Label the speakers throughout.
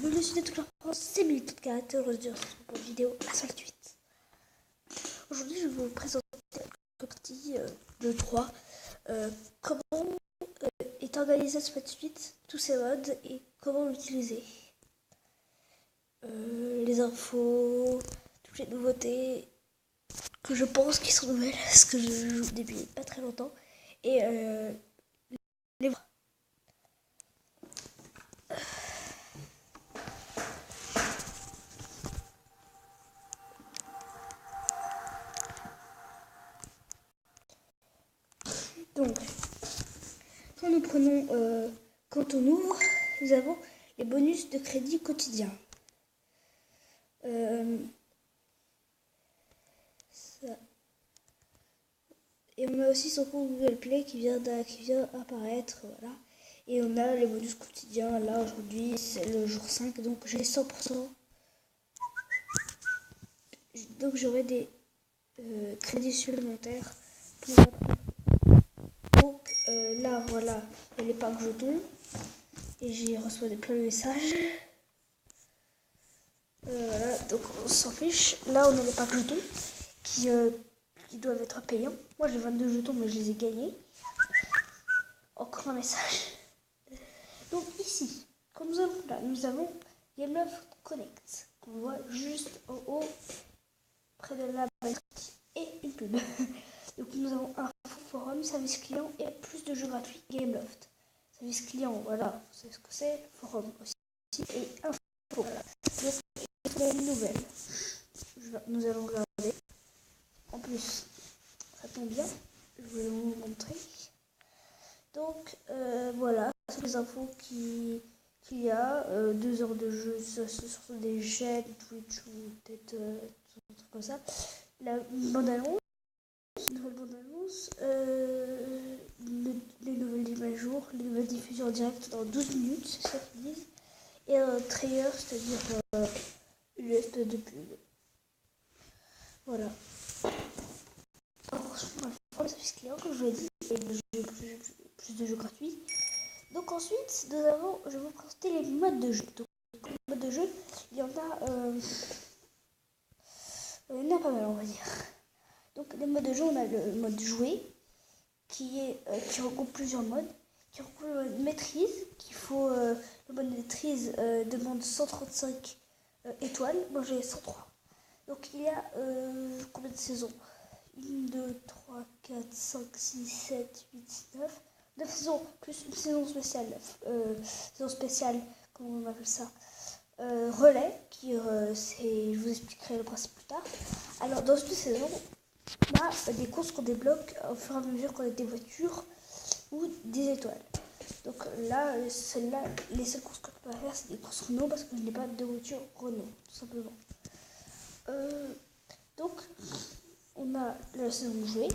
Speaker 1: bienvenue sur Sud de toute la France, c'est Milton de caractère aujourd'hui pour une vidéo à 58. Aujourd'hui, je vais vous présenter quelques parties de 3. Comment est organisé ce suite, tous ces modes et comment l'utiliser. Les infos, toutes les nouveautés que je pense qui sont nouvelles, parce que je joue depuis pas très longtemps. Et les donc, quand on ouvre, nous avons les bonus de crédit quotidien. Et on a aussi son compte Google Play qui vient apparaître, voilà. Et on a les bonus quotidiens. Là aujourd'hui c'est le jour 5, donc j'ai 100%. Donc j'aurai des crédits supplémentaires. Donc là voilà, il y a les packs jetons. Et j'y reçois plein de messages. Voilà, donc on s'en fiche. Là on a les packs jetons qui doivent être payants. Moi j'ai 22 jetons mais je les ai gagnés. Encore un message. Donc ici, quand nous avons là, nous avons Gameloft Connect, qu'on voit juste en haut, près de la batterie, et une pub. Donc nous avons un forum, service client et plus de jeux gratuits Gameloft. Service client, voilà, vous savez ce que c'est, forum aussi, et info, voilà. Donc il y a une nouvelle. Nous allons regarder. En plus, ça tombe bien, je vais vous montrer. Donc voilà, c'est les infos qu'il y a. 2 heures de jeu, ce sont des chaînes, Twitch ou peut-être un truc comme ça. La bande-annonce, nouvelle bande-annonce, les nouvelles mises à jour, les nouvelles diffusions en direct dans 12 minutes, c'est ça qu'ils disent. Et un trailer, c'est-à-dire une espèce de pub. Voilà. Pour le service client, comme je l'ai dit, et plus de jeux gratuits. Donc ensuite, je vais vous présenter les modes de jeu. Donc, les modes de jeu, il y en a pas mal, on va dire. Donc les modes de jeu, on a le mode jouer, qui regroupe plusieurs modes, qui regroupe le mode maîtrise, le mode maîtrise demande 135 étoiles, moi j'ai 103. Donc il y a combien de saisons ? 1, 2, 3, 4, 5, 6, 7, 8, 9. 9 saisons, plus une saison spéciale, comment on appelle ça, relais, je vous expliquerai le principe plus tard. Alors dans cette saison, on a des courses qu'on débloque au fur et à mesure qu'on a des voitures ou des étoiles. Donc là, les seules courses que je peux faire, c'est des courses Renault parce que je n'ai pas de voiture Renault, tout simplement. Donc, on a la saison de jouer,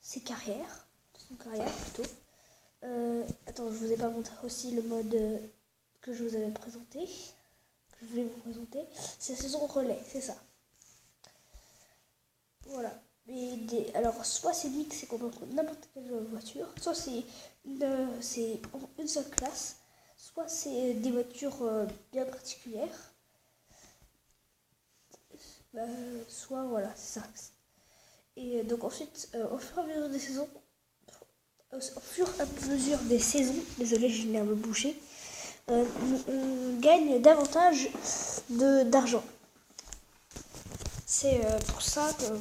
Speaker 1: c'est carrière plutôt. Attends, je vous ai pas montré aussi le mode que je vous avais présenté, que je voulais vous présenter. C'est la saison relais, c'est ça. Voilà. Alors, soit c'est mix, c'est qu'on peut prendre n'importe quelle voiture, soit c'est une seule classe, soit c'est des voitures bien particulières. Soit voilà, c'est ça. Et donc ensuite, au fur et à mesure des saisons, désolé, j'ai une herbe bouchée, on gagne davantage d'argent. C'est pour ça que,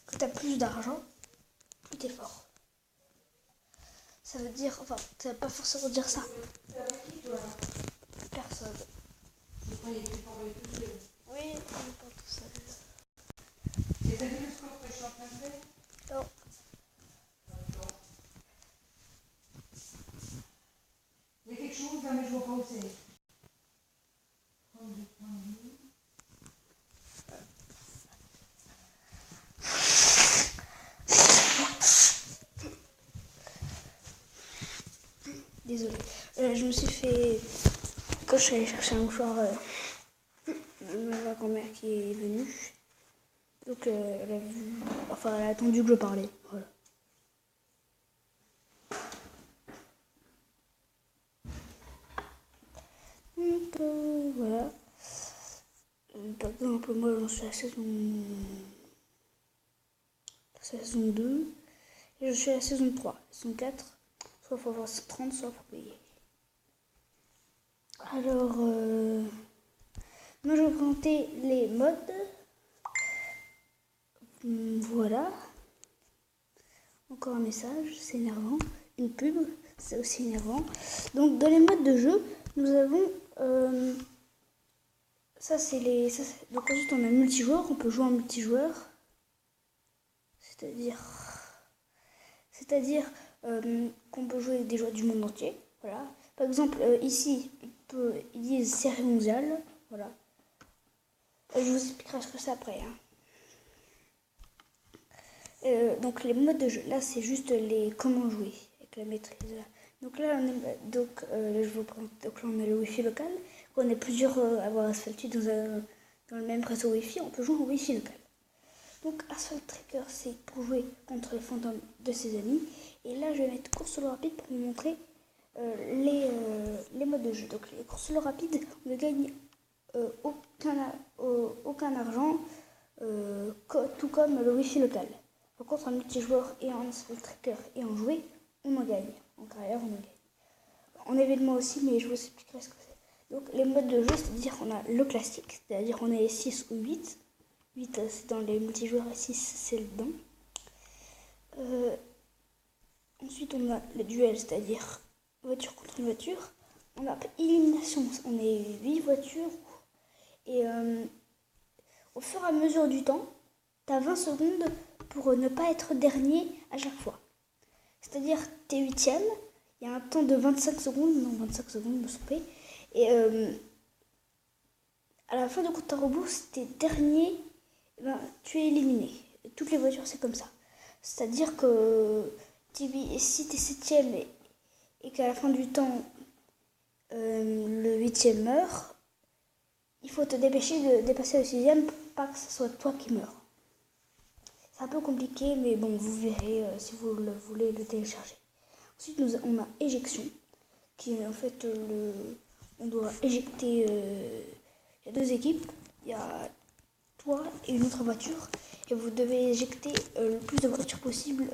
Speaker 1: que tu as plus d'argent, plus t'es fort. Ça veut dire, enfin, ça veut pas forcément dire ça. Personne. Oui, on est pas tout seul. Et t'as vu le score que je suis en train de faire ? Non. Il y a quelque chose, là, mais je vois pas où c'est. Désolée. Je me suis fait... Quand je suis allée chercher un mouchoir, ma grand-mère qui est venue. Donc elle a attendu que je parlais. Voilà. moi j'en suis à la saison 2 et je suis à la saison 3. Saison 4, soit il faut avoir 30, soit il faut payer. Alors, moi je vais vous présenter les modes. Voilà. Encore un message, c'est énervant. Une pub, c'est aussi énervant. Donc dans les modes de jeu, nous avons... donc ensuite on a multijoueur, on peut jouer en multijoueur. C'est-à-dire qu'on peut jouer avec des joueurs du monde entier. Voilà. Par exemple, ici, ils disent série mondiale. Voilà. Je vous expliquerai ce que c'est après. Donc les modes de jeu, là c'est juste les comment jouer avec la maîtrise. Là. Donc là je vous présente. Donc là on a le Wi-Fi local. Quand on est plusieurs à avoir asphalté dans le même réseau Wi-Fi, on peut jouer en Wi-Fi local. Donc Asphalt Tracker, c'est pour jouer contre les fantômes de ses amis. Et là, je vais mettre course solo rapide pour vous montrer les modes de jeu. Donc les courses solo rapides, on ne gagne aucun argent, tout comme le Wi-Fi local. Par contre, en multijoueur et en Asphalt Tracker et en jouet, on en gagne. En carrière, on en gagne. En événement aussi, mais je vous expliquerai ce que c'est. Donc les modes de jeu, c'est-à-dire qu'on a le classique, c'est-à-dire on est 6 ou 8. 8 c'est dans les multijoueurs et 6 c'est dedans. Ensuite on a le duel, c'est-à-dire voiture contre une voiture. On a élimination, on est 8 voitures. Et au fur et à mesure du temps, tu as 20 secondes pour ne pas être dernier à chaque fois. C'est-à-dire tu es 8ème, il y a un temps de 25 secondes, non 25 secondes, me trompez. Et à la fin du compte à rebours, si tu es dernier, tu es éliminé. Toutes les voitures, c'est comme ça. C'est-à-dire que si tu es 7ème et qu'à la fin du temps, le 8ème meurt, il faut te dépêcher de dépasser le 6ème pour pas que ce soit toi qui meurs. C'est un peu compliqué, mais bon, vous verrez si vous le voulez le télécharger. Ensuite, on a éjection, qui est en fait on doit éjecter. Il y a 2 équipes. Il y a toi et une autre voiture et vous devez éjecter le plus de voitures possible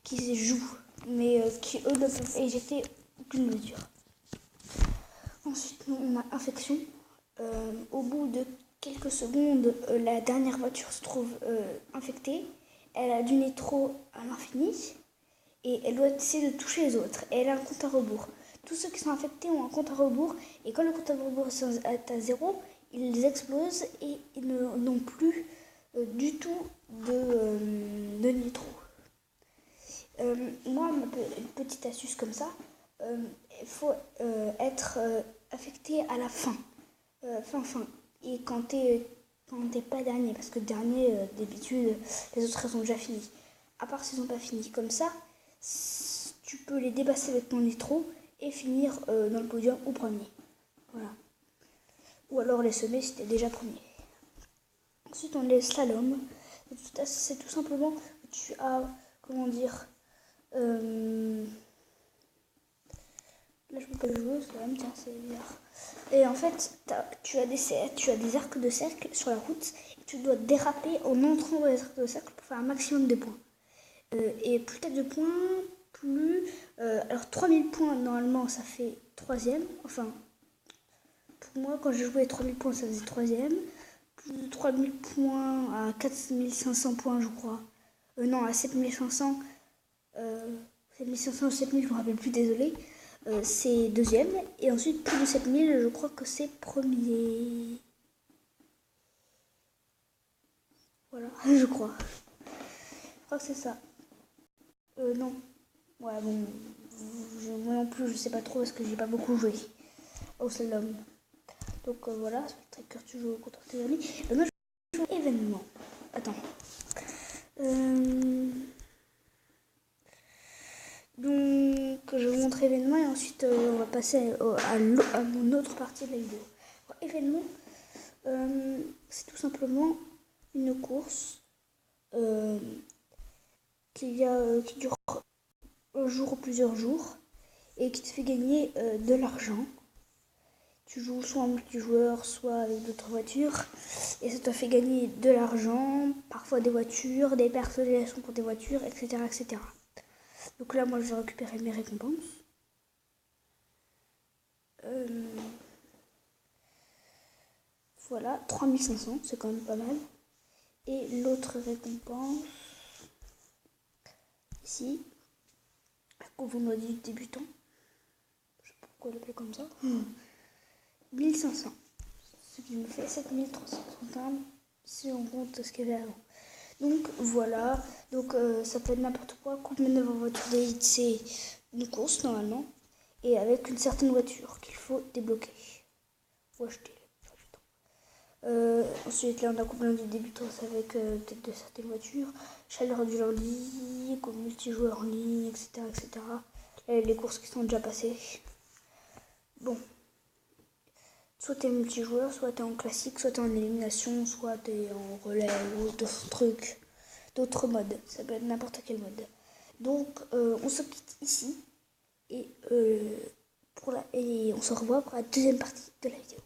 Speaker 1: qui jouent mais qui eux ne peuvent éjecter aucune voiture. Ensuite on a infection. Au bout de quelques secondes la dernière voiture se trouve infectée, elle a du nitro à l'infini et elle doit essayer de toucher les autres et elle a un compte à rebours. Tous ceux qui sont infectés ont un compte à rebours et quand le compte à rebours est à 0, ils explosent et ils n'ont plus du tout de nitro. Moi, une petite astuce comme ça, il faut être affecté à la fin. Fin. Et quand t'es pas dernier, parce que dernier, d'habitude, les autres ils ont déjà fini. À part s'ils n'ont pas fini. Comme ça, tu peux les dépasser avec ton nitro et finir dans le podium au premier. Voilà. Ou alors les semer si t'es déjà premier. Ensuite, on a les slaloms. C'est tout simplement que tu as, comment dire, là je peux pas le jouer, slalom, tiens, c'est bizarre. Et en fait, tu as des arcs de cercle sur la route et tu dois déraper en entrant dans les arcs de cercle pour faire un maximum de points. Et plus t'as de points, plus... alors 3000 points, normalement, ça fait 3ème. Enfin, pour moi, quand je jouais 3000 points, ça faisait 3ème. Plus de 3000 points à 4500 points, je crois. Non, à 7500. 7500 ou 7000, je me rappelle plus, désolé. C'est 2ème. Et ensuite, plus de 7000, je crois que c'est premier. Voilà, je crois. Je crois que c'est ça. Non. Ouais, bon. Moi non plus, je sais pas trop parce que j'ai pas beaucoup joué au slalom. Donc voilà, c'est très cœur, tu joues contre tes amis. Moi, je joue événement. Attends. Donc, je vais vous montrer événement et ensuite on va passer à mon autre partie de la vidéo. Alors, événement, c'est tout simplement une course qui dure un jour ou plusieurs jours et qui te fait gagner de l'argent. Tu joues soit en multijoueur, soit avec d'autres voitures. Et ça te fait gagner de l'argent, parfois des voitures, des personnalisations pour des voitures, etc., etc. Donc là, moi, je vais récupérer mes récompenses. Voilà, 3500, c'est quand même pas mal. Et l'autre récompense, ici, convoi du débutant. Je sais pas pourquoi l'appeler comme ça. 1500. Ce qui me fait 7351 si on compte ce qu'il y avait avant. Donc voilà, donc ça peut être n'importe quoi. Coupe manœuvre en voiture d'élite, c'est une course normalement. Et avec une certaine voiture qu'il faut débloquer. Ou acheter. Ensuite là on a coupe manœuvre du débutant avec peut-être de certaines voitures. Chaleur du lundi, comme multijoueur en ligne, etc. etc. Là, les courses qui sont déjà passées. Bon. Soit t'es multijoueur, soit t'es en classique, soit t'es en élimination, soit t'es en relais ou d'autres trucs, d'autres modes. Ça peut être n'importe quel mode. Donc on se quitte ici et on se revoit pour la deuxième partie de la vidéo.